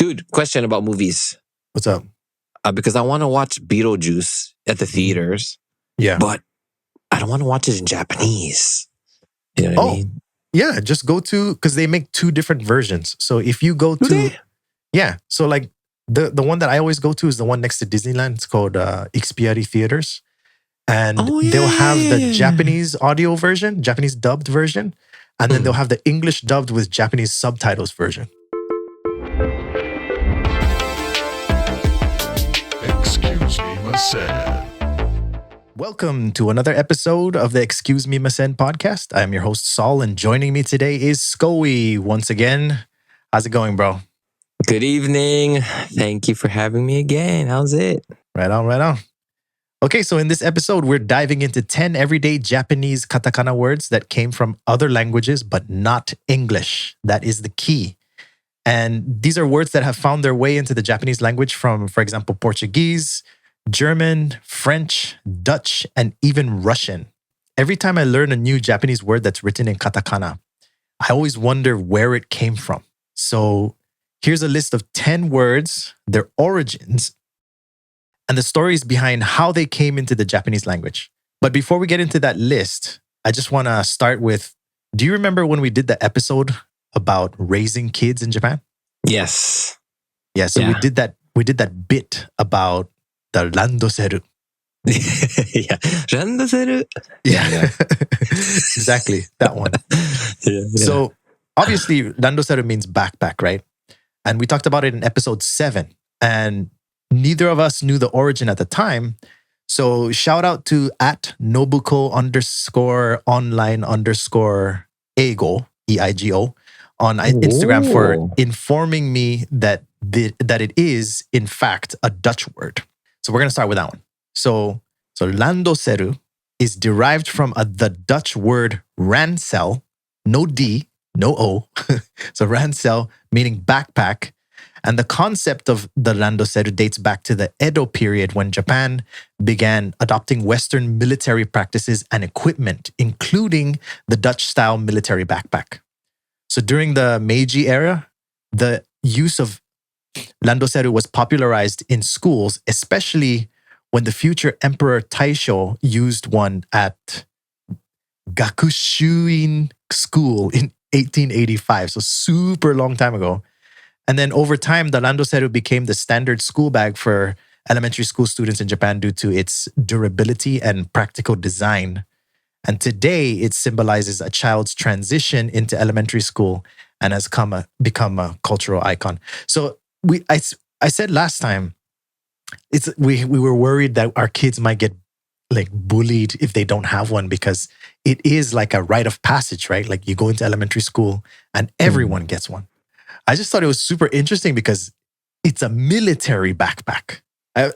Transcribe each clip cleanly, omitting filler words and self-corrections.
Dude, question about movies. What's up? Because I want to watch Beetlejuice at the theaters. Yeah. But I don't want to watch it in Japanese. You know what I mean? Yeah, just go to, because they make two different versions. So if you go Do to, they? yeah. So like the one that I always go to is the one next to Disneyland. It's called EP018 Theaters. And they'll have the Japanese audio version, Japanese dubbed version. And then they'll have the English dubbed with Japanese subtitles version. Excuse me, Masen. Welcome to another episode of the Excuse Me Masen podcast. I'm your host, Saul, and joining me today is Scoey once again. How's it going, bro? Good evening. Thank you for having me again. How's it? Right on, right on. Okay, so in this episode, we're diving into 10 everyday Japanese katakana words that came from other languages, but not English. That is the key. And these are words that have found their way into the Japanese language from, for example, Portuguese, German, French, Dutch, and even Russian. Every time I learn a new Japanese word that's written in katakana, I always wonder where it came from. So here's a list of 10 words, their origins, and the stories behind how they came into the Japanese language. But before we get into that list, I just want to start with, do you remember when we did the episode about raising kids in Japan? Yes. Yeah, so we did that bit about the Randoseru. Yeah. Randoseru. Yeah. Exactly, that one. Yeah. So obviously, Randoseru means backpack, right? And we talked about it in episode 7. And neither of us knew the origin at the time. So shout out to @nobuko_online_eigo, EIGO, on Instagram for informing me that it is, in fact, a Dutch word. So we're going to start with that one. So Randoseru is derived from the Dutch word ransel, no D, no O. So ransel, meaning backpack. And the concept of the Randoseru dates back to the Edo period when Japan began adopting Western military practices and equipment, including the Dutch-style military backpack. So during the Meiji era, the use of Randoseru was popularized in schools, especially when the future Emperor Taisho used one at Gakushuin School in 1885. So super long time ago. And then over time, the Randoseru became the standard school bag for elementary school students in Japan due to its durability and practical design. And today, it symbolizes a child's transition into elementary school and has become a cultural icon. So I said last time, we were worried that our kids might get like bullied if they don't have one because it is like a rite of passage, right? Like you go into elementary school and everyone gets one. I just thought it was super interesting because it's a military backpack. When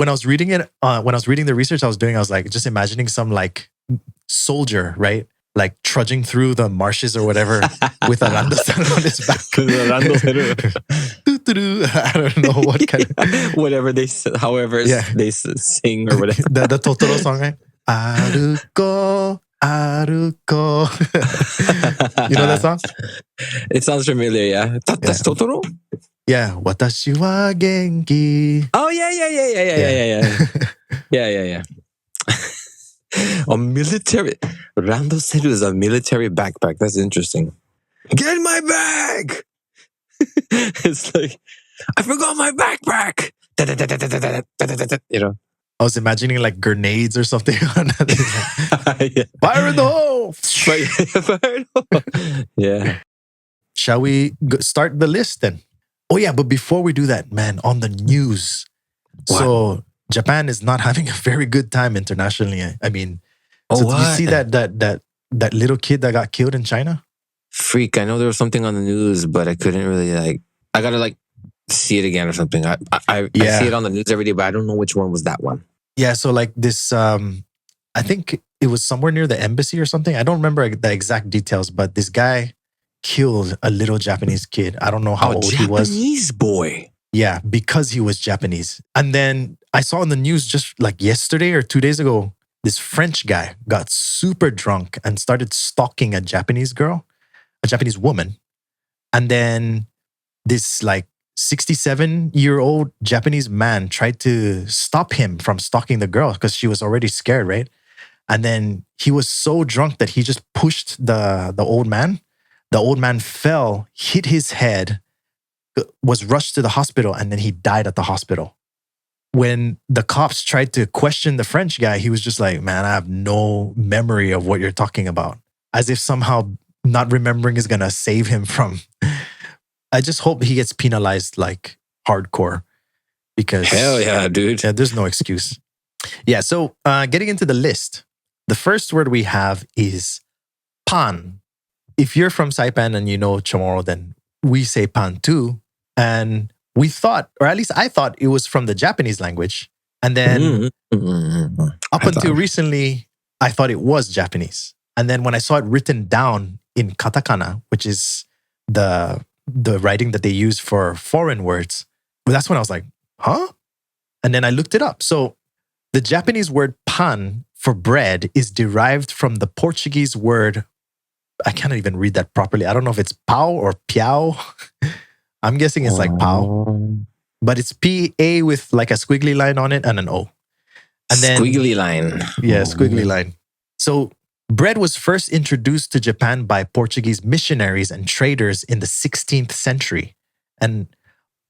I was reading it, when I was reading the research I was doing, I was like just imagining some like soldier, right? Like trudging through the marshes or whatever with a Randoseru on his back. I don't know what kind of... Whatever they sing or whatever. the Totoro song, right? Aruko. You know that song? It sounds familiar, yeah. That's Totoro? Yeah. Watashi wa genki. Oh, yeah. Yeah. A military... Randoseru is a military backpack. That's interesting. Get my bag! It's like, I forgot my backpack! You know? I was imagining like grenades or something. Yeah. Fire in the hole! Fire in the hole! Yeah. Shall we start the list then? Oh yeah, but before we do that, man, on the news. What? So Japan is not having a very good time internationally. I mean, did you see that little kid that got killed in China? Freak, I know there was something on the news, but I couldn't really I gotta see it again or something. I see it on the news every day, but I don't know which one was that one. Yeah, so like this, I think it was somewhere near the embassy or something. I don't remember the exact details, but this guy killed a little Japanese kid. I don't know how old he was. Japanese boy. Yeah, because he was Japanese. And then I saw on the news just like yesterday or 2 days ago, this French guy got super drunk and started stalking a Japanese girl, a Japanese woman. And then this like 67-year-old Japanese man tried to stop him from stalking the girl because she was already scared, right? And then he was so drunk that he just pushed the old man. The old man fell, hit his head, was rushed to the hospital, and then he died at the hospital. When the cops tried to question the French guy, he was just like, man, I have no memory of what you're talking about. As if somehow not remembering is going to save him from... I just hope he gets penalized like hardcore because... Hell yeah, dude. Yeah, there's no excuse. Yeah, so getting into the list, the first word we have is pan. If you're from Saipan and you know Chamorro, then we say pan too. And we thought, or at least I thought it was from the Japanese language. And then up until recently, I thought it was Japanese. And then when I saw it written down in katakana, which is the writing that they use for foreign words, well, that's when I was like, huh? And then I looked it up. So the Japanese word pan for bread is derived from the Portuguese word, I can't even read that properly. I don't know if it's pau or piao. I'm guessing it's like pau. But it's P-A with like a squiggly line on it and an O. And then, squiggly line. Yeah, squiggly line. So bread was first introduced to Japan by Portuguese missionaries and traders in the 16th century. And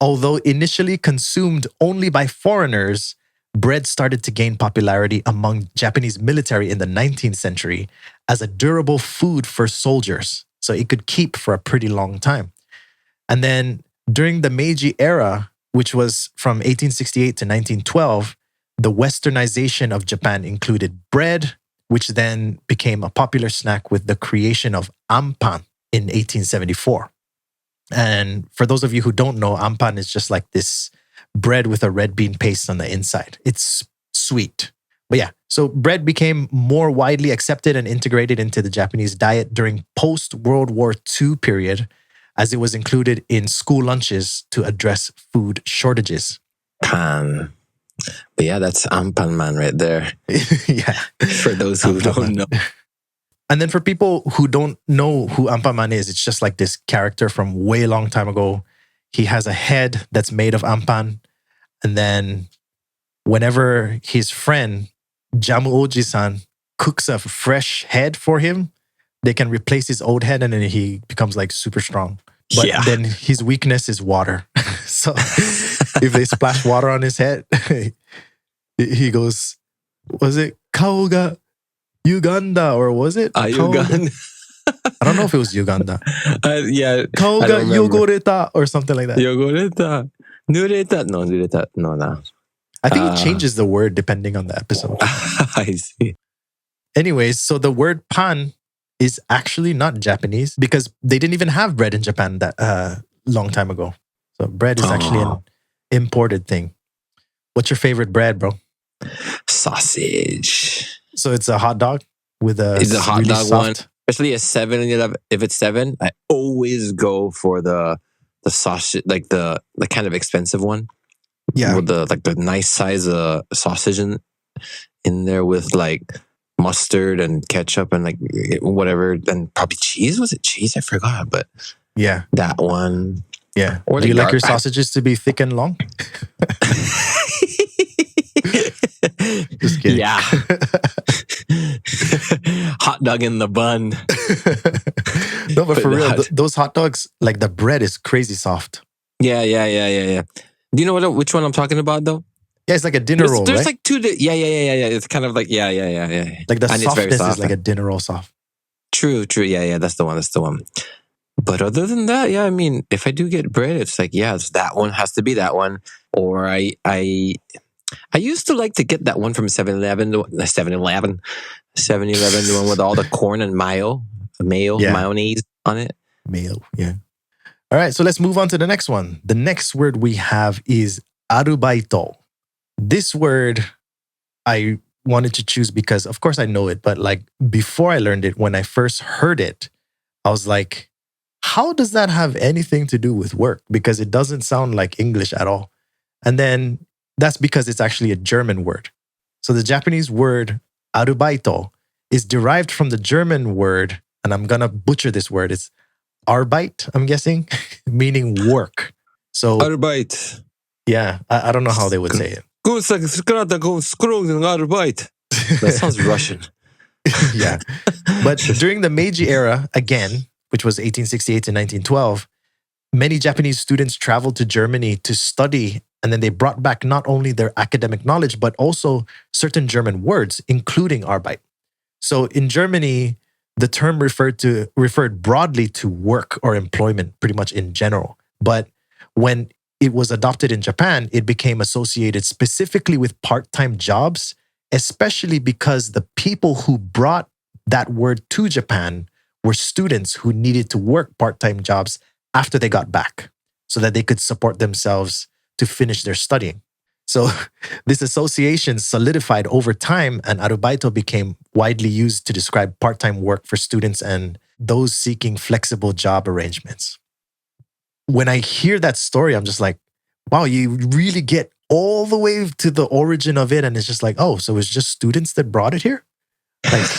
although initially consumed only by foreigners, bread started to gain popularity among Japanese military in the 19th century as a durable food for soldiers. So it could keep for a pretty long time. And then during the Meiji era, which was from 1868 to 1912, the westernization of Japan included bread, which then became a popular snack with the creation of ampan in 1874. And for those of you who don't know, ampan is just like this bread with a red bean paste on the inside. It's sweet. But yeah, so bread became more widely accepted and integrated into the Japanese diet during post-World War II period, as it was included in school lunches to address food shortages. Pan. But yeah, that's Ampan Man right there. Yeah. For those who don't know. And then for people who don't know who Ampan Man is, it's just like this character from way long time ago. He has a head that's made of ampan. And then whenever his friend, Jamu Oji-san, cooks a fresh head for him, they can replace his old head and then he becomes like super strong. But then his weakness is water. So if they splash water on his head, he goes, was it Kao Uganda or was it? Uganda. I don't know if it was Uganda. Yeah. Kao ga yogoreta or something like that. Yogoreta. Nureta. No, nureta. No. I think it changes the word depending on the episode. I see. Anyways, so the word pan is actually not Japanese because they didn't even have bread in Japan that long time ago. So bread is actually an imported thing. What's your favorite bread, bro? Sausage. So it's a hot dog with a... It's a hot really dog soft... one. Especially a 7-Eleven. If it's 7, I always go for the sausage, like the kind of expensive one. Yeah. With the nice size sausage in there with like mustard and ketchup and like whatever, and probably cheese. Was it cheese? I forgot, but yeah, that one. Yeah. Or do you like your sausages to be thick and long? Just kidding. Yeah. Hot dog in the bun. No, but for real, those hot dogs, like the bread is crazy soft. Yeah. Do you know which one I'm talking about though? Yeah, it's like a dinner roll, there's right? like two. Yeah. It's kind of like yeah. Like the and softness is like a dinner roll soft. True. Yeah. That's the one. But other than that, yeah, I mean, if I do get bread, it's like, yeah, it's that one has to be that one. Or I used to like to get that one from 7-Eleven, the one with all the corn and mayonnaise on it. Mayo, yeah. All right, so let's move on to the next one. The next word we have is Arubaito. This word I wanted to choose because, of course, I know it, but like before I learned it, when I first heard it, I was like, how does that have anything to do with work? Because it doesn't sound like English at all. And then that's because it's actually a German word. So the Japanese word Arubaito is derived from the German word, and I'm going to butcher this word. It's Arbeit, I'm guessing, meaning work. So Arbeit. yeah, I don't know how they would say it. That sounds Russian. Yeah. But during the Meiji era, again, which was 1868 to 1912, many Japanese students traveled to Germany to study, and then they brought back not only their academic knowledge, but also certain German words, including Arbeit. So in Germany, the term referred broadly to work or employment, pretty much in general. But when it was adopted in Japan, it became associated specifically with part-time jobs, especially because the people who brought that word to Japan were students who needed to work part-time jobs after they got back so that they could support themselves to finish their studying. So this association solidified over time, and arubaito became widely used to describe part-time work for students and those seeking flexible job arrangements. When I hear that story, I'm just like, wow, you really get all the way to the origin of it. And it's just like, oh, so it's just students that brought it here? Like,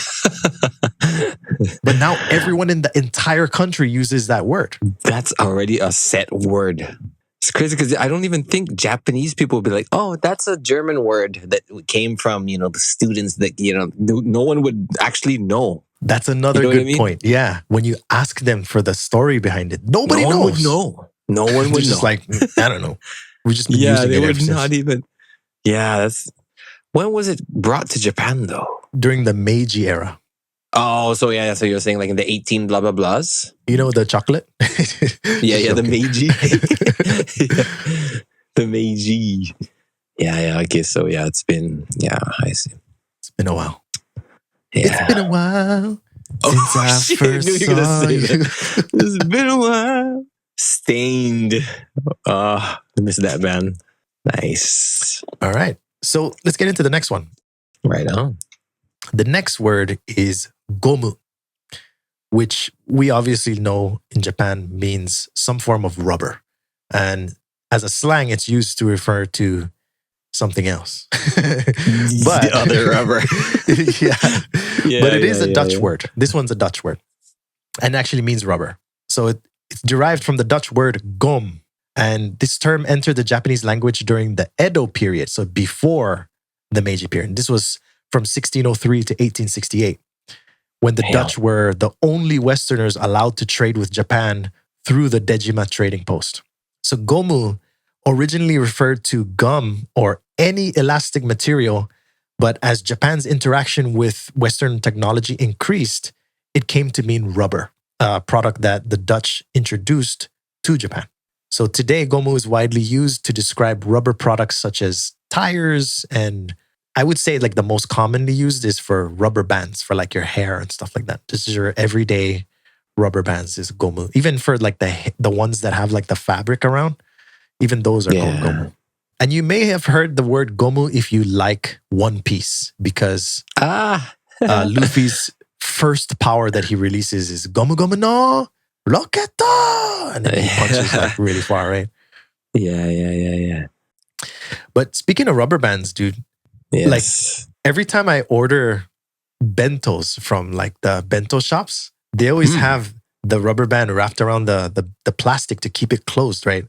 but now everyone in the entire country uses that word. That's already a set word. It's crazy because I don't even think Japanese people would be like, oh, that's a German word that came from, the students that, no one would actually know. That's another good point. Yeah. When you ask them for the story behind it, nobody knows. No one would know. No one would just know. like, I don't know. We've just been using they it would ever since. not even. Yeah, that's. When was it brought to Japan though? During the Meiji era. Oh, so yeah, so you're saying like in the 18 blah blah blahs? You know the chocolate? Yeah, the Meiji. The Meiji. Yeah, okay, so yeah, it's been, I see. It's been a while. Yeah. It's been a while since I first saw you. It's been a while. Stained. I miss that band. Nice. All right. So let's get into the next one. Right on. The next word is gomu, which we obviously know in Japan means some form of rubber. And as a slang, it's used to refer to something else. But the other rubber. But it is a Dutch word. This one's a Dutch word and actually means rubber. So it's derived from the Dutch word gom. And this term entered the Japanese language during the Edo period, so before the Meiji period. This was from 1603 to 1868, when the Dutch were the only Westerners allowed to trade with Japan through the Dejima trading post. So gomu originally referred to gum or any elastic material, but as Japan's interaction with Western technology increased, it came to mean rubber, a product that the Dutch introduced to Japan. So today, gomu is widely used to describe rubber products such as tires, and I would say like the most commonly used is for rubber bands for like your hair and stuff like that. This is your everyday rubber bands is gomu. Even for like the ones that have like the fabric around, even those are called gomu. And you may have heard the word gomu if you like One Piece, because Luffy's first power that he releases is Gomu Gomu no Roketo! And then he punches like really far, right? Yeah. But speaking of rubber bands, dude, like every time I order bentos from like the bento shops, they always have the rubber band wrapped around the plastic to keep it closed, right?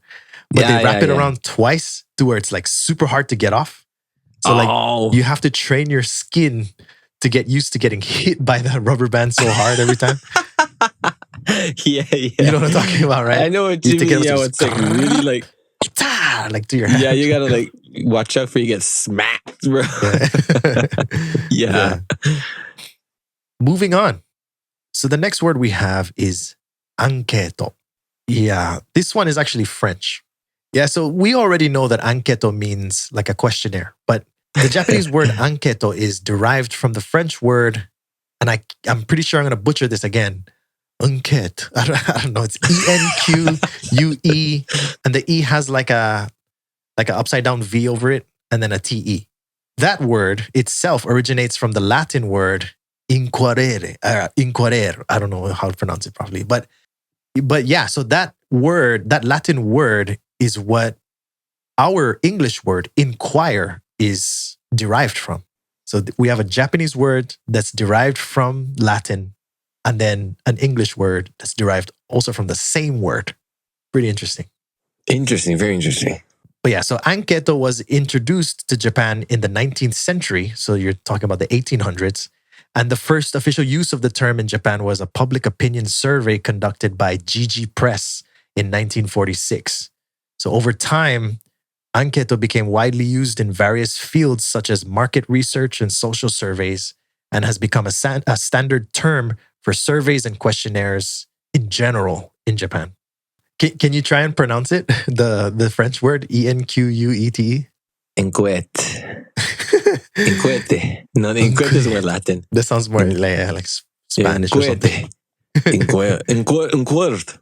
But they wrap it around twice to where it's like super hard to get off. So like you have to train your skin to get used to getting hit by the rubber band so hard every time. Yeah. You know what I'm talking about, right? I know what you mean. Yeah, it's like really like to your head. Yeah, you gotta like watch out for you get smacked, bro. Yeah. Moving on. So the next word we have is anketo. Yeah, this one is actually French. Yeah, so we already know that anketo means like a questionnaire, but the Japanese word anketo is derived from the French word, and I'm pretty sure I'm going to butcher this again. Enquête. I don't know. It's ENQUE, and the E has like a upside down V over it, and then a TE. That word itself originates from the Latin word inquarere. Inquarer. I don't know how to pronounce it properly, but yeah. So that word, that Latin word, is what our English word inquire is derived from. So we have a Japanese word that's derived from Latin, and then an English word that's derived also from the same word. Pretty interesting. Interesting. Very interesting. But yeah, so Anketo was introduced to Japan in the 19th century. So you're talking about the 1800s. And the first official use of the term in Japan was a public opinion survey conducted by GG Press in 1946. So over time, Anketo became widely used in various fields such as market research and social surveys, and has become a standard term for surveys and questionnaires in general in Japan. Can you try and pronounce it? The French word, Enquete? Enquete. Enquete. No, enquete is more Latin. That sounds more like Spanish or something. Enquete.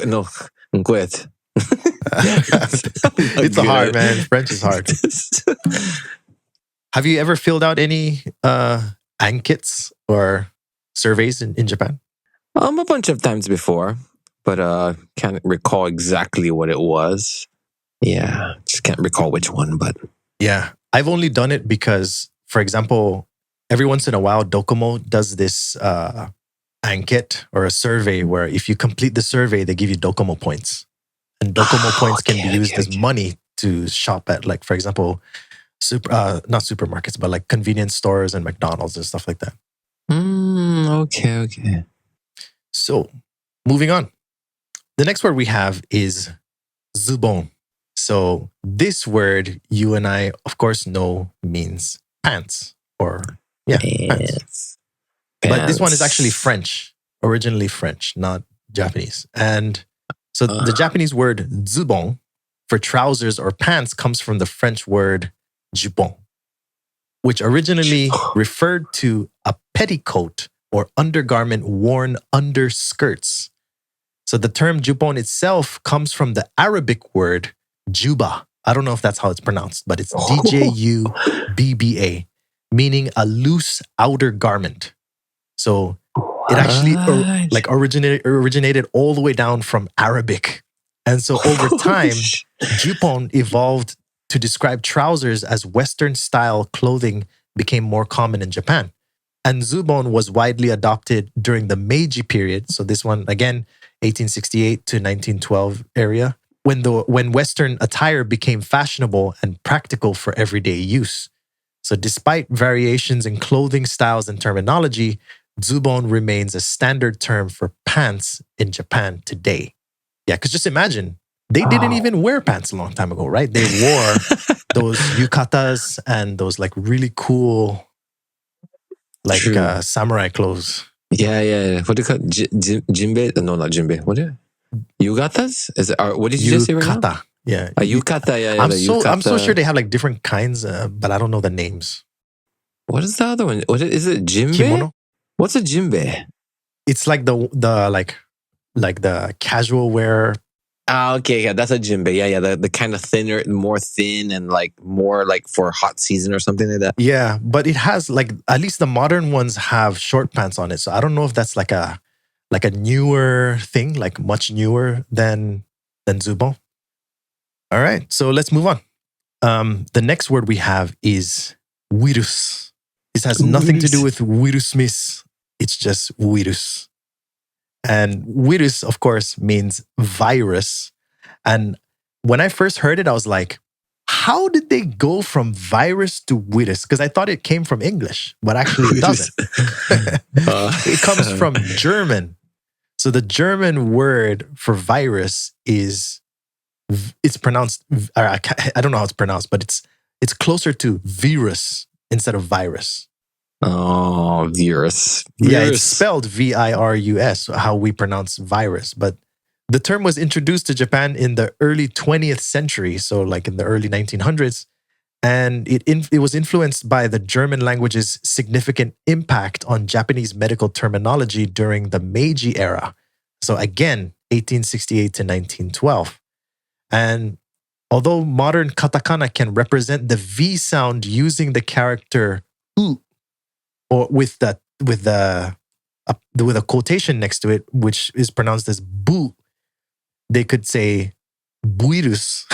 No, enquete. It's hard, man. French is hard. Have you ever filled out any ankets or surveys in Japan? A bunch of times before, but can't recall exactly what it was. Yeah, just can't recall which one, but yeah, I've only done it because, for example, every once in a while, Docomo does this anket or a survey where if you complete the survey, they give you Docomo points. And Docomo points can be used as money to shop at, like, for example, not supermarkets, but like convenience stores and McDonald's and stuff like that. Okay. So, moving on. The next word we have is Zubon. So, this word you and I, of course, know means pants or, pants. But this one is actually French, originally French, not Japanese. And so the Japanese word zubon for trousers or pants comes from the French word jupon, which originally referred to a petticoat or undergarment worn under skirts. So the term jupon itself comes from the Arabic word juba. I don't know if that's how it's pronounced, but it's Djubba, meaning a loose outer garment. So it actually originated all the way down from Arabic. And so over time, jupon evolved to describe trousers as Western style clothing became more common in Japan. And zubon was widely adopted during the Meiji period. So this one, again, 1868 to 1912 area, when Western attire became fashionable and practical for everyday use. So despite variations in clothing styles and terminology, zubon remains a standard term for pants in Japan today. Yeah, because just imagine, they didn't even wear pants a long time ago, right? They wore those yukatas and those like really cool, like samurai clothes. Yeah. What do you call it? Jinbe? No, not jinbe. What is it? Yugatas? Is it? What did you just say right now? Yukata. Yeah. A yukata, yeah. I'm so sure they have like different kinds, but I don't know the names. What is the other one? Is it jinbe? Kimono? What's a jinbe? It's like the casual wear. Okay, yeah, that's a jinbe. Yeah, the kind of thinner, more thin, and like more like for hot season or something like that. Yeah, but it has like, at least the modern ones have short pants on it. So I don't know if that's like a newer thing, like much newer than zubon. All right, so let's move on. The next word we have is wirus. This has nothing to do with Wirusmith. It's just wirus. And wirus, of course, means virus. And when I first heard it, I was like, how did they go from virus to wirus? Because I thought it came from English, but actually it doesn't. It comes from German. So the German word for virus it's pronounced, I don't know how it's pronounced, but it's closer to virus instead of virus. Oh, virus. Yeah, it's spelled virus, how we pronounce virus. But the term was introduced to Japan in the early 20th century, so like in the early 1900s. And it was influenced by the German language's significant impact on Japanese medical terminology during the Meiji era. So again, 1868 to 1912. And although modern katakana can represent the V sound using the character U, or with a quotation next to it, which is pronounced as bu, they could say buirus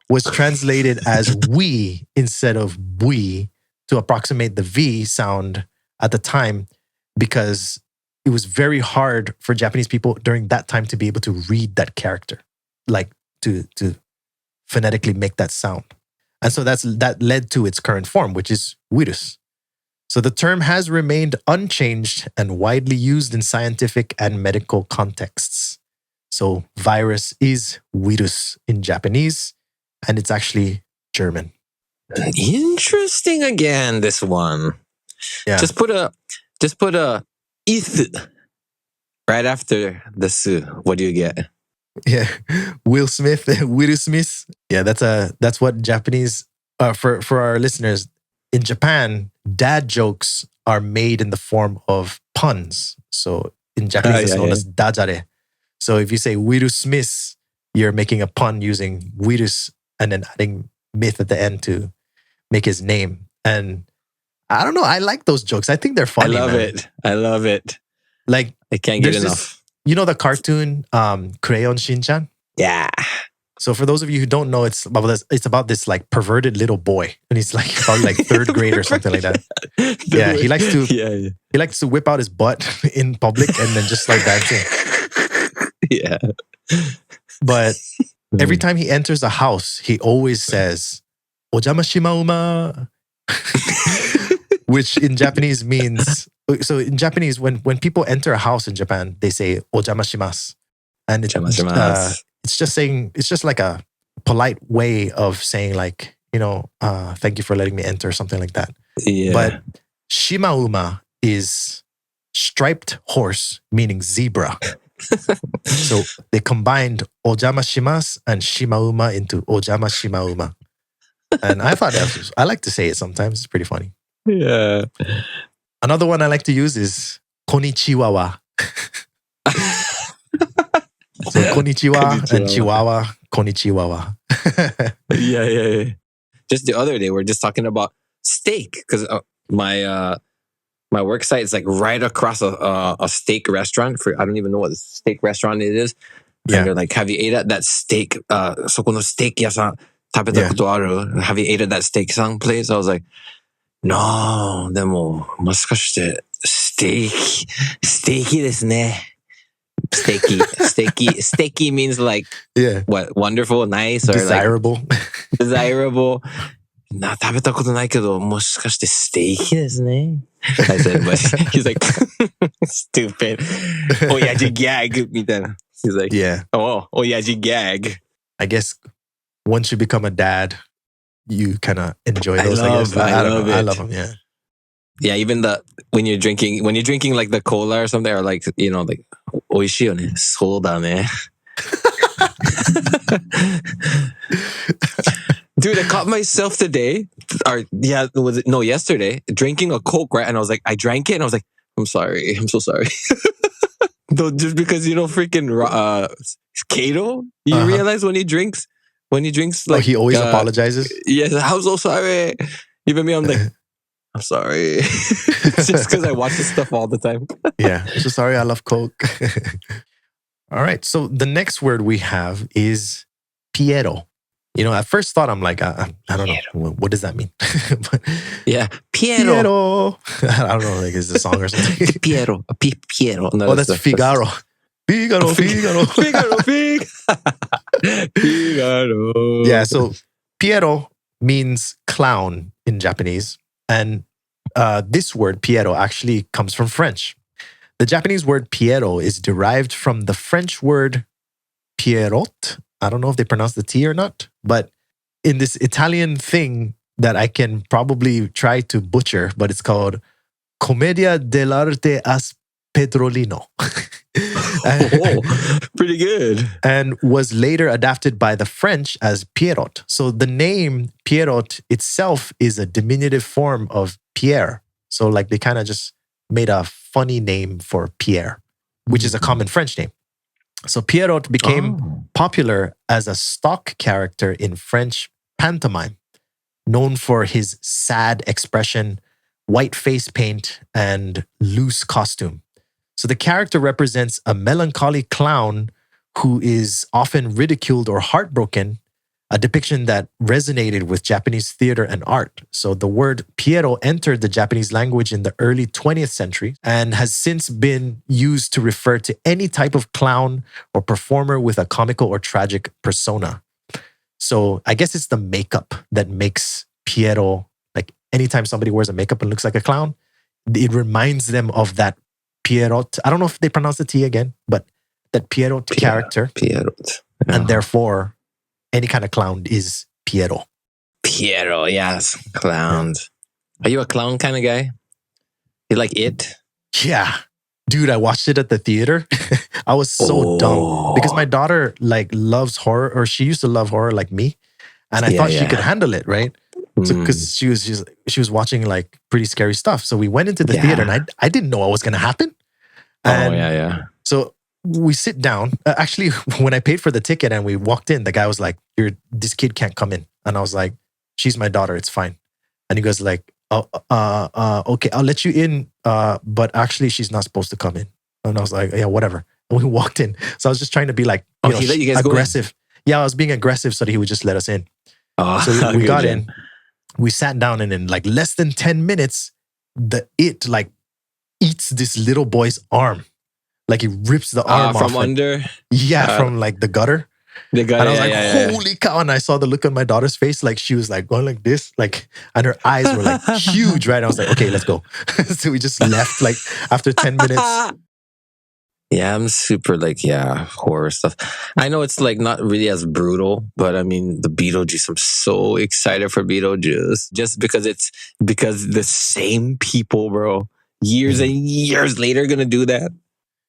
was translated as we instead of bui to approximate the V sound at the time, because it was very hard for Japanese people during that time to be able to read that character. Like to phonetically make that sound. And so that led to its current form, which is wirus. So the term has remained unchanged and widely used in scientific and medical contexts. So virus is wirus in Japanese, and it's actually German. Interesting again, this one. Yeah. Just put a ith right after the su. What do you get? Yeah. Will Smith. Yeah, that's what Japanese for our listeners. In Japan, dad jokes are made in the form of puns. So in Japanese, it's known as dajare. So if you say Wirus Smith, you're making a pun using wirus and then adding myth at the end to make his name. And I don't know, I like those jokes. I think they're funny. I love it. Like, I can't get enough. You know the cartoon Crayon Shin-chan? Yeah. So for those of you who don't know, it's about this like perverted little boy, and he's like probably like third grade or something like that. Yeah, he likes to whip out his butt in public and then just start dancing. Yeah. But every time he enters a house, he always says "Ojama shimauma," which in Japanese means. So in Japanese, when people enter a house in Japan, they say "Ojama shimasu," and it's just like a polite way of saying like, thank you for letting me enter, something like that. Yeah. But shimauma is striped horse, meaning zebra. So they combined ojama shimasu and shimauma into ojama shimauma. And I thought I like to say it sometimes. It's pretty funny. Yeah. Another one I like to use is konnichiwa. So konnichiwa and chihuahua, konnichiwa. Yeah. Just the other day, we're just talking about steak because my work site is like right across a steak restaurant. I don't even know what steak restaurant it is. Yeah. And they're like, have you ate at that steak? そこのステーキ屋さん食べたことある? Have you ate at that steak さん place? I was like, no. でももしかしてステーキですね。Steaky means like what, wonderful, nice, or desirable. Like desirable. 食べたことないけど、もしかしてステーキですね. I said, but he's like, stupid. Oyaji gag みたいな. He's like, oyaji gag. I guess once you become a dad, you kind of enjoy those. I love them. Yeah. Yeah, even when you're drinking like the cola or something, or like, like 美味しいよね。そうだね。Dude, I caught myself today, yesterday, drinking a Coke, right? And I was like, I drank it and I was like, I'm sorry. I'm so sorry. No, just because, freaking Kato, you realize when he drinks like... he always apologizes? Yes, I'm so sorry. Even me, I'm like, I'm sorry. It's just because I watch this stuff all the time. Yeah, I'm so sorry, I love Coke. All right, so the next word we have is Piero. At first thought, I'm like, I don't know. What does that mean? But, yeah, Piero. I don't know, like it's a song or something. Piero. No, that's Figaro. Figaro. Yeah, so Piero means clown in Japanese. And this word, Piero, actually comes from French. The Japanese word Piero is derived from the French word Pierrot. I don't know if they pronounce the T or not, but in this Italian thing that I can probably try to butcher, but it's called Commedia dell'arte a Petrolino. Pretty good. And was later adapted by the French as Pierrot. So the name Pierrot itself is a diminutive form of Pierre. So like they kind of just made a funny name for Pierre, which is a common French name. So Pierrot became popular as a stock character in French pantomime, known for his sad expression, white face paint, and loose costume. So the character represents a melancholy clown who is often ridiculed or heartbroken a depiction that resonated with Japanese theater and art. So the word Piero entered the Japanese language in the early 20th century and has since been used to refer to any type of clown or performer with a comical or tragic persona. So I guess it's the makeup that makes Piero, like anytime somebody wears a makeup and looks like a clown, it reminds them of that Pierrot. I don't know if they pronounce the T again, but that Pierrot character. Pierrot. And therefore, any kind of clown is Piero. Piero, yes. Clowns. Are you a clown kind of guy? You like it? Yeah. Dude, I watched it at the theater. I was so dumb because my daughter like loves horror, or she used to love horror like me. And I thought she could handle it, right? Because she was watching like pretty scary stuff. So we went into the theater and I didn't know what was going to happen. And so we sit down. Actually, when I paid for the ticket and we walked in, the guy was like, this kid can't come in. And I was like, she's my daughter. It's fine. And he goes like, okay, I'll let you in. But actually, she's not supposed to come in. And I was like, yeah, whatever. And we walked in. So I was just trying to be like, he let you guys aggressive. Yeah, I was being aggressive so that he would just let us in. So we got in. We sat down, and in like less than 10 minutes, it like eats this little boy's arm. Like he rips the arm off. From under? Yeah, from like the gutter. The gutter, and I was like, holy cow. And I saw the look on my daughter's face. Like she was like going like this. Like, and her eyes were like huge, right? I was like, okay, let's go. So we just left like after 10 minutes. Yeah, I'm super like, horror stuff. I know it's like not really as brutal, but I mean, the Beetlejuice, I'm so excited for Beetlejuice. Just because the same people, bro, years and years later gonna do that.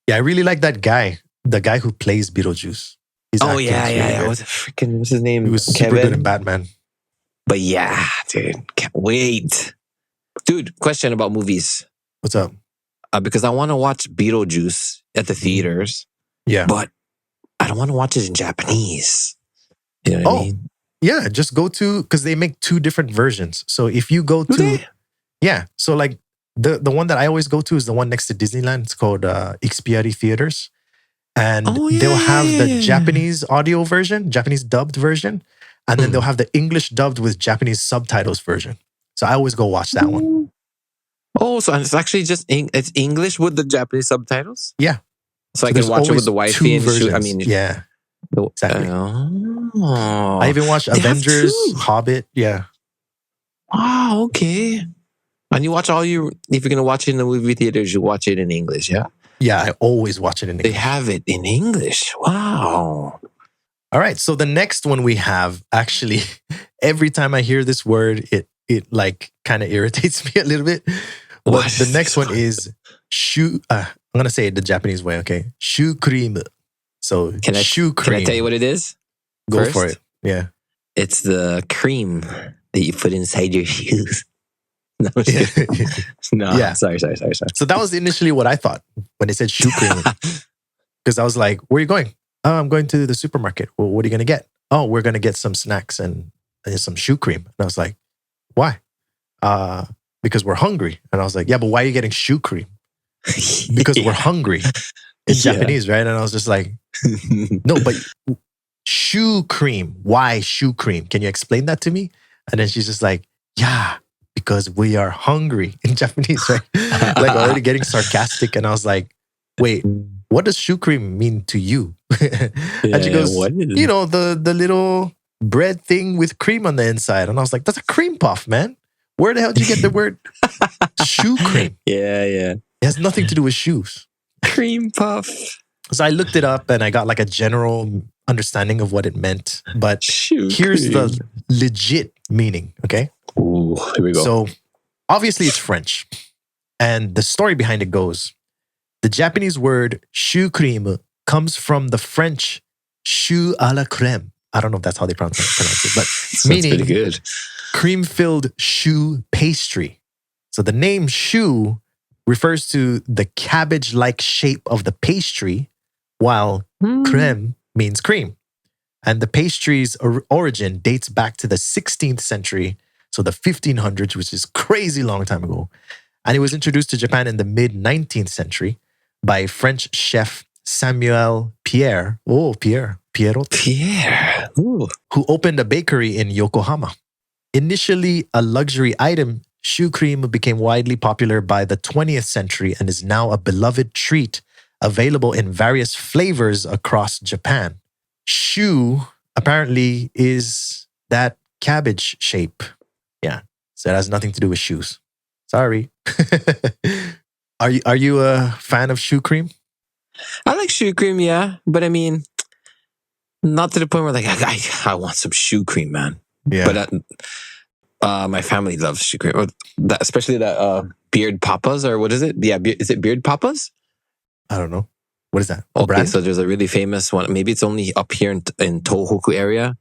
Yeah, I really like that guy, the guy who plays Beetlejuice. What's his name? He was super good in Batman. But yeah, dude, can't wait. Dude, question about movies. What's up? Because I want to watch Beetlejuice at the theaters. Yeah. But I don't want to watch it in Japanese. You know what I mean? Yeah, just go to, because they make two different versions. So if you go to, so like the one that I always go to is the one next to Disneyland. It's called Ikura Theaters. And they'll have the Japanese audio version, Japanese dubbed version. And then they'll have the English dubbed with Japanese subtitles version. So I always go watch that one. Oh, so it's actually just it's English with the Japanese subtitles? Yeah. So I can watch it with the wifey and shoot. I mean, yeah. Exactly. I even watched Avengers, Hobbit. Yeah. Wow, okay. And you watch if you're going to watch it in the movie theaters, you watch it in English, yeah? Yeah, I always watch it in English. They have it in English. Wow. All right. So the next one we have, actually, every time I hear this word, it like kind of irritates me a little bit. But the next one is Shu. I'm going to say it the Japanese way, okay? Shu Cream. So Shu Cream. Can I tell you what it is? Go for it. Yeah. It's the cream that you put inside your shoes. No, sorry. So that was initially what I thought when they said Shu Cream. Because I was like, where are you going? Oh, I'm going to the supermarket. Well, what are you going to get? Oh, we're going to get some snacks and some Shu Cream. And I was like, why? Because we're hungry. And I was like, yeah, but why are you getting Shu Cream? Because we're hungry in Japanese, right? And I was just like, no, but Shu Cream. Why Shu Cream? Can you explain that to me? And then she's just like, yeah, because we are hungry in Japanese, right? Like already getting sarcastic. And I was like, wait, what does Shu Cream mean to you? And she goes, the little bread thing with cream on the inside. And I was like, that's a cream puff, man. Where the hell did you get the word Shu Cream? Yeah. It has nothing to do with shoes. Cream puff. So I looked it up and I got like a general understanding of what it meant. But here's the legit meaning, okay? Ooh, here we go. So obviously it's French. And the story behind it goes, the Japanese word Shu Cream comes from the French Chou à la crème. I don't know if that's how they pronounce it, but meaning pretty good. Cream-filled choux pastry. So the name choux refers to the cabbage-like shape of the pastry, while crème means cream. And the pastry's origin dates back to the 16th century, so the 1500s, which is crazy long time ago. And it was introduced to Japan in the mid-19th century by French chef Samuel Pierre. Oh, Pierre. Piero, Ooh. who opened a bakery in Yokohama. Initially a luxury item, Shu cream became widely popular by the 20th century and is now a beloved treat available in various flavors across Japan. Shu apparently is that cabbage shape. Yeah, so it has nothing to do with shoes. Sorry. Are you a fan of Shu cream? I like Shu Cream, yeah. But I mean, not to the point where like, I want some Shu Cream, man. Yeah. But my family loves Shu Cream. Especially that Beard Papas, or what is it? Yeah, is it Beard Papas? I don't know. What is that? A Okay, brand? so there's a really famous one. Maybe it's only up here in Tohoku area.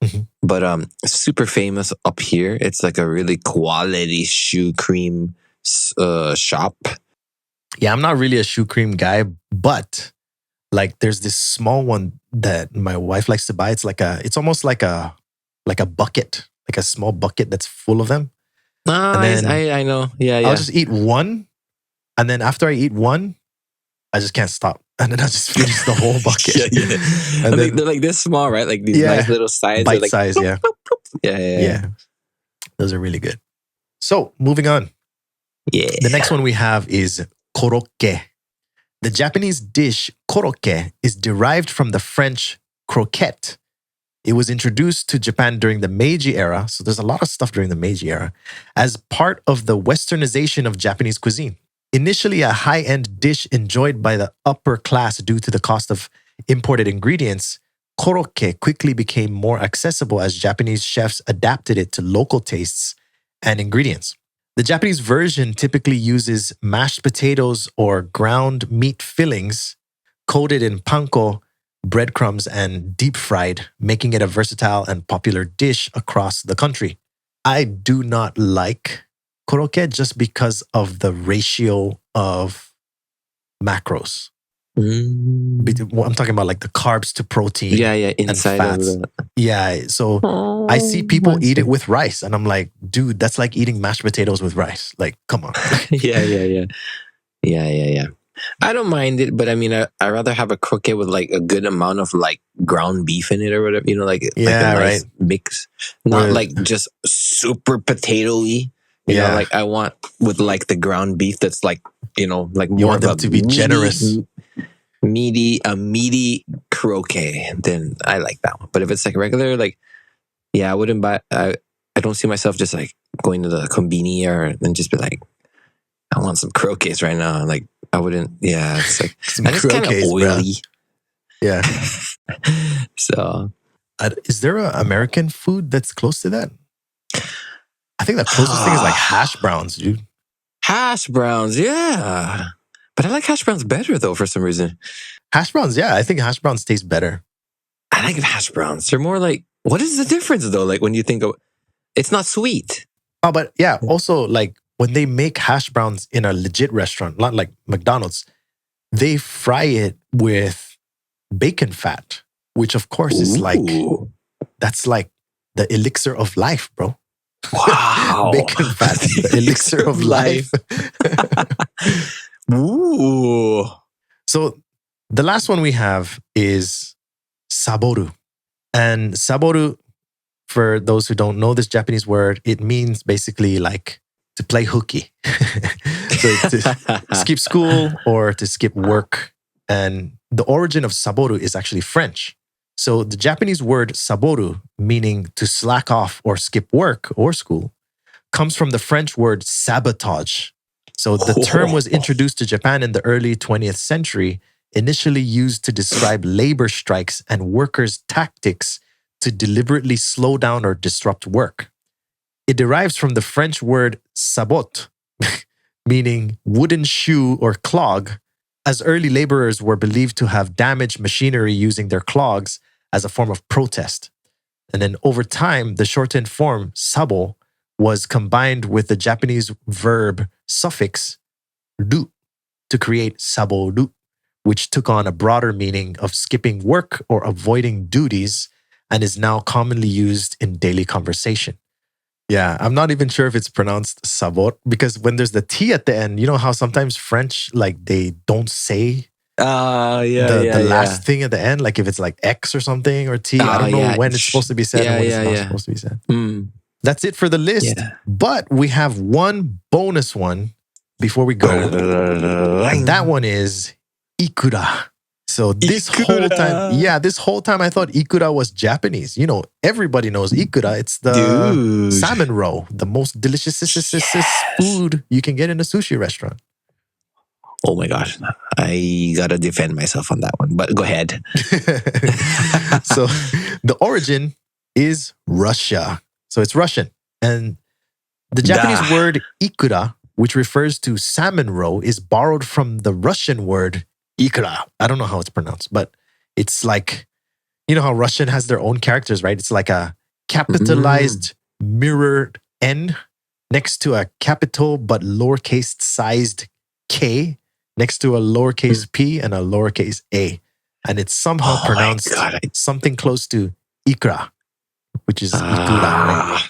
Mhm. But super famous up here. It's like a really quality Shu Cream shop. Yeah, I'm not really a Shu cream guy, but like there's this small one that my wife likes to buy. It's almost like a bucket, like a small bucket that's full of them. Ah, And then I know. Yeah, I'll yeah. just eat one, and then after I eat one, I just can't stop, and then I just finish the whole bucket. yeah. And then They're like this small, right? Like these Yeah. nice little sides. bite like, size, yeah. Yeah. Those are really good. So moving on, Yeah. the next one we have is korokke. The Japanese dish korokke is derived from the French croquette. It was introduced to Japan during the Meiji era, so there's a lot of stuff during the Meiji era, as part of the westernization of Japanese cuisine. Initially a high-end dish enjoyed by the upper class due to the cost of imported ingredients, korokke quickly became more accessible as Japanese chefs adapted it to local tastes and ingredients. The Japanese version typically uses mashed potatoes or ground meat fillings coated in panko, breadcrumbs, and deep fried, making it a versatile and popular dish across the country. I do not like korokke just because of the ratio of macros. I'm talking about like the carbs to protein. Yeah, inside of fats. the... Yeah, so I see people eat it with rice, and I'm like, dude, that's like eating mashed potatoes with rice. Like, come on. Yeah. I don't mind it, but I mean, I rather have a croquette with like a good amount of like ground beef in it or whatever, like a nice mix, not like just super potato-y. You know, like I want with like the ground beef that's like, like more you want them of a to be generous. meaty croquette, then I like that one. But if it's like regular, like, I wouldn't buy. I don't see myself just like going to the konbini and just be like, I want some croquettes right now. Like I wouldn't. Yeah, it's like Some it's kind of croquettes, oily. Yeah. So, is there an American food that's close to that? I think the closest thing is like hash browns, dude. Hash browns, yeah. But I like hash browns better though for some reason. Hash browns, yeah. I think hash browns taste better. I like hash browns. They're more like, what is the difference though? Like when you think of, it's not sweet. Oh, but yeah, also like when they make hash browns in a legit restaurant, not like McDonald's, they fry it with bacon fat, which of course is like, that's like the elixir of life, bro. Wow. Bacon fat, the elixir of life. Ooh. So the last one we have is Saboru. And Saboru, for those who don't know this Japanese word, it means basically like to play hooky. So to skip school or to skip work. And the origin of Saboru is actually French. So the Japanese word saboru, meaning to slack off or skip work or school, comes from the French word sabotage. So the term was introduced to Japan in the early 20th century, initially used to describe labor strikes and workers' tactics to deliberately slow down or disrupt work. It derives from the French word sabot, meaning wooden shoe or clog, as early laborers were believed to have damaged machinery using their clogs as a form of protest. And then over time, the shortened form sabo was combined with the Japanese verb suffix ru to create saboru, which took on a broader meaning of skipping work or avoiding duties and is now commonly used in daily conversation. Yeah, I'm not even sure if it's pronounced sabot because when there's the T at the end, you know how sometimes French, like they don't say the last thing at the end, like if it's like X or something or T, I don't know when it's supposed to be said and when it's not supposed to be said. That's it for the list. Yeah. But we have one bonus one before we go. And that one is Ikura. So this whole time I thought Ikura was Japanese. You know, everybody knows Ikura. It's the salmon roe, the most delicious food you can get in a sushi restaurant. Oh my gosh. I gotta defend myself on that one, but go ahead. So the origin is Russia. So it's Russian. And the Japanese word ikura, which refers to salmon roe, is borrowed from the Russian word ikura. I don't know how it's pronounced, but it's like, you know how Russian has their own characters, right? It's like a capitalized mirrored N next to a capital but lowercase sized K next to a lowercase p and a lowercase a. And it's somehow pronounced something close to ikra, which is ikura, right?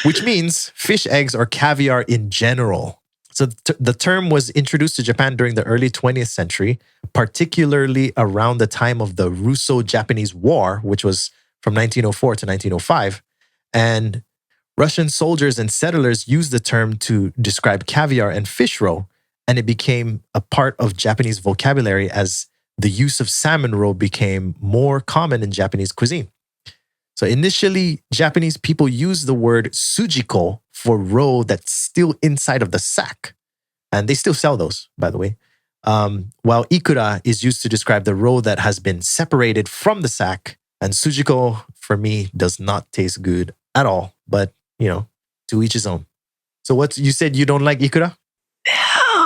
Which means fish eggs or caviar in general. So the term was introduced to Japan during the early 20th century, particularly around the time of the Russo-Japanese War, which was from 1904 to 1905. And Russian soldiers and settlers used the term to describe caviar and fish roe, and it became a part of Japanese vocabulary as the use of salmon roe became more common in Japanese cuisine. So initially, Japanese people used the word sujiko for roe that's still inside of the sack. And they still sell those, by the way. While ikura is used to describe the roe that has been separated from the sack. And sujiko, for me, does not taste good at all. But, you know, to each his own. So you said you don't like ikura?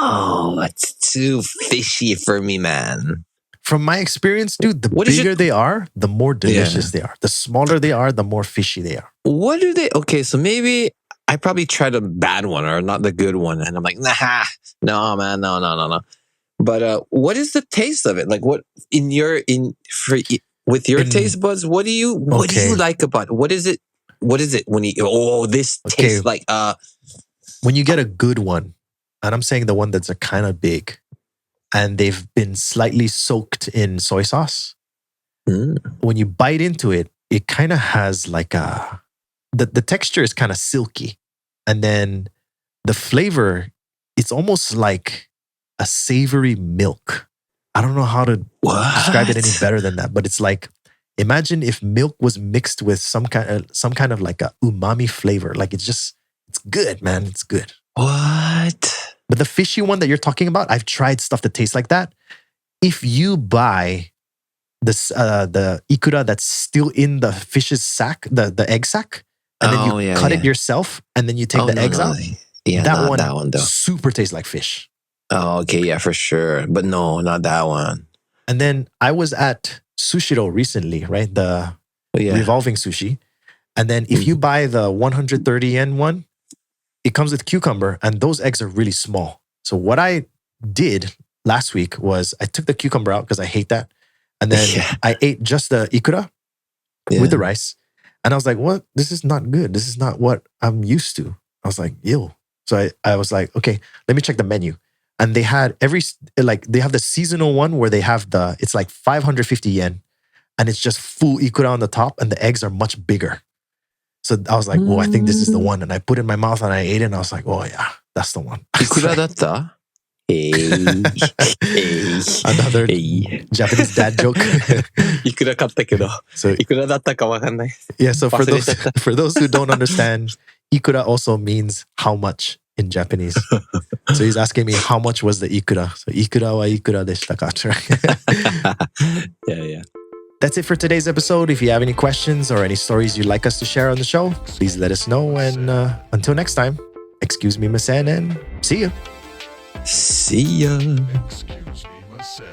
No, it's too fishy for me, man. From my experience, dude, the bigger they are, the more delicious they are. The smaller they are, the more fishy they are. What do they... Okay, so maybe I probably tried a bad one or not the good one. And I'm like, nah, no, man, no. But what is the taste of it? Like what with your taste buds, what do you like about it? What is it when you... this tastes like... When you get a good one, and I'm saying the one that's a kind of big, and they've been slightly soaked in soy sauce. When you bite into it, it kind of has like the texture is kind of silky. And then the flavor, it's almost like a savory milk. I don't know how to describe it any better than that, but it's like, imagine if milk was mixed with some kind of like a umami flavor. Like it's good, man. It's good. What? But the fishy one that you're talking about, I've tried stuff that tastes like that. If you buy the ikura that's still in the fish's sack, the egg sack, and then you cut it yourself, and then you take the eggs out, that one super tastes like fish. Oh, okay, yeah, for sure. But no, not that one. And then I was at Sushiro recently, right? The revolving sushi. And then if you buy the 130 yen one, it comes with cucumber, and those eggs are really small. So what I did last week was I took the cucumber out because I hate that. And then I ate just the ikura with the rice. And I was like, what? This is not good. This is not what I'm used to. I was like, ew. So I was like, okay, let me check the menu. And they had they have the seasonal one where they have it's like 550 yen. And it's just full ikura on the top, and the eggs are much bigger. So I was like, oh, I think this is the one. And I put it in my mouth and I ate it, and I was like, oh yeah, that's the one. Ikura datta? Another Japanese dad joke. Ikura katta kedo. So ikura datta ka wakannai. Yeah, so for those who don't understand, ikura also means how much in Japanese. So he's asking me how much was the ikura. So ikura wa ikura deshita ka? Yeah. That's it for today's episode. If you have any questions or any stories you'd like us to share on the show, please let us know. And until next time, excuse me, Masen, and see ya. See ya. Excuse me, Masen.